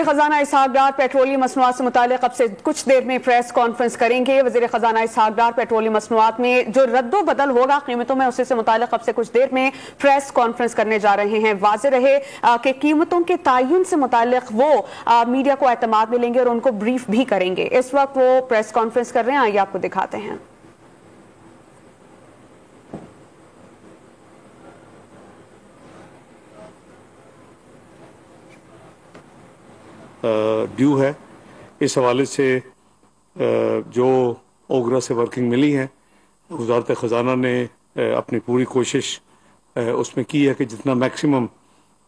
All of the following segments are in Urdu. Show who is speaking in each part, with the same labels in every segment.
Speaker 1: خزانہ اسحاق ڈار پیٹرولیم مصنوعات سے متعلق اب سے کچھ دیر میں پریس کانفرنس کریں گے۔ وزیر خزانہ اسحاق ڈار پیٹرولیم مصنوعات میں جو رد و بدل ہوگا قیمتوں میں، اسی سے متعلق اب سے کچھ دیر میں پریس کانفرنس کرنے جا رہے ہیں۔ واضح رہے کہ قیمتوں کے تعین سے متعلق وہ میڈیا کو اعتماد میں لیں گے اور ان کو بریف بھی کریں گے۔ اس وقت وہ پریس کانفرنس کر رہے ہیں، آئیے آپ کو دکھاتے ہیں۔
Speaker 2: ڈیو ہے، اس حوالے سے جو اوگرا سے ورکنگ ملی ہے، وزارت خزانہ نے اپنی پوری کوشش اس میں کی ہے کہ جتنا میکسیمم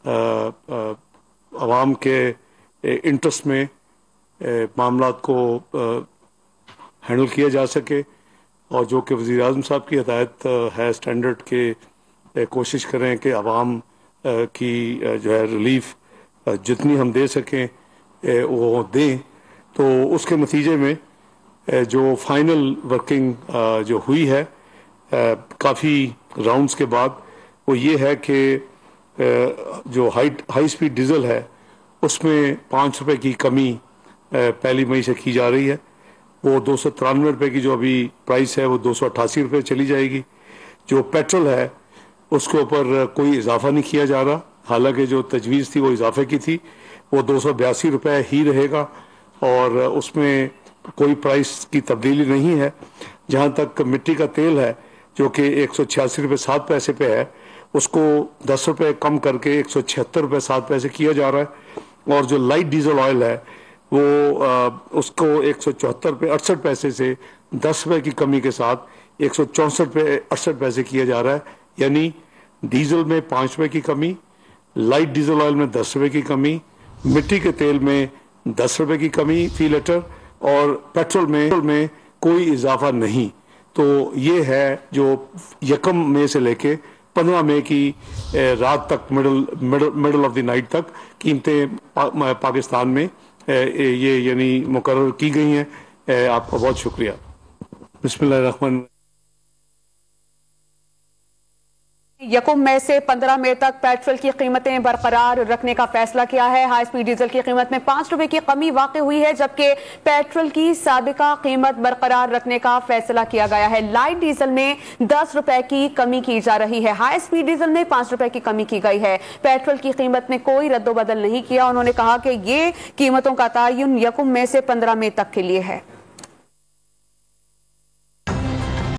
Speaker 2: عوام کے انٹرسٹ میں معاملات کو ہینڈل کیا جا سکے، اور جو کہ وزیر اعظم صاحب کی ہدایت ہے اسٹینڈرڈ کے کوشش کریں کہ عوام کی جو ہے ریلیف جتنی ہم دے سکیں وہ دیں۔ تو اس کے نتیجے میں جو فائنل ورکنگ جو ہوئی ہے کافی راؤنڈز کے بعد، وہ یہ ہے کہ جو ہائی سپیڈ ڈیزل ہے اس میں 5 روپے کی کمی پہلی مئی سے کی جا رہی ہے۔ وہ 293 روپے کی جو ابھی پرائس ہے وہ 288 روپے چلی جائے گی۔ جو پیٹرول ہے اس کے اوپر کوئی اضافہ نہیں کیا جا رہا، حالانکہ جو تجویز تھی وہ اضافے کی تھی، وہ 282 روپے ہی رہے گا، اور اس میں کوئی پرائس کی تبدیلی نہیں ہے۔ جہاں تک مٹی کا تیل ہے جو کہ 186 روپے 7 پیسے پہ ہے، اس کو 10 روپے کم کر کے 176 روپے 7 پیسے کیا جا رہا ہے، اور جو لائٹ ڈیزل آئل ہے وہ اس کو 174 روپے 68 پیسے سے 10 روپے کی کمی کے ساتھ 164 روپے 68 پیسے کیا جا رہا ہے۔ یعنی ڈیزل میں 5 روپے کی کمی، لائٹ ڈیزل آئل میں 10 روپے کی کمی، مٹی کے تیل میں 10 روپے کی کمی فی لیٹر، اور پیٹرول میں کوئی اضافہ نہیں۔ تو یہ ہے جو 1 مئی سے لے کے 15 مئی کی رات تک، مڈل آف دی نائٹ تک قیمتیں پاکستان میں یہ یعنی مقرر کی گئی ہیں۔ آپ کا بہت شکریہ۔ بسم اللہ الرحمن الرحیم۔
Speaker 1: 1 مئی سے 15 مئی تک پیٹرول کی قیمتیں برقرار رکھنے کا فیصلہ کیا ہے۔ ہائی سپیڈ ڈیزل کی قیمت میں 5 روپے کی کمی واقع ہوئی ہے، جبکہ پیٹرول کی سابقہ قیمت برقرار رکھنے کا فیصلہ کیا گیا ہے۔ لائٹ ڈیزل میں 10 روپے کی کمی کی جا رہی ہے، ہائی سپیڈ ڈیزل میں 5 روپے کی کمی کی گئی ہے۔ پیٹرول کی قیمت میں کوئی رد و بدل نہیں کیا۔ انہوں نے کہا کہ یہ قیمتوں کا تعین 1 مئی سے 15 مئی تک کے لیے ہے۔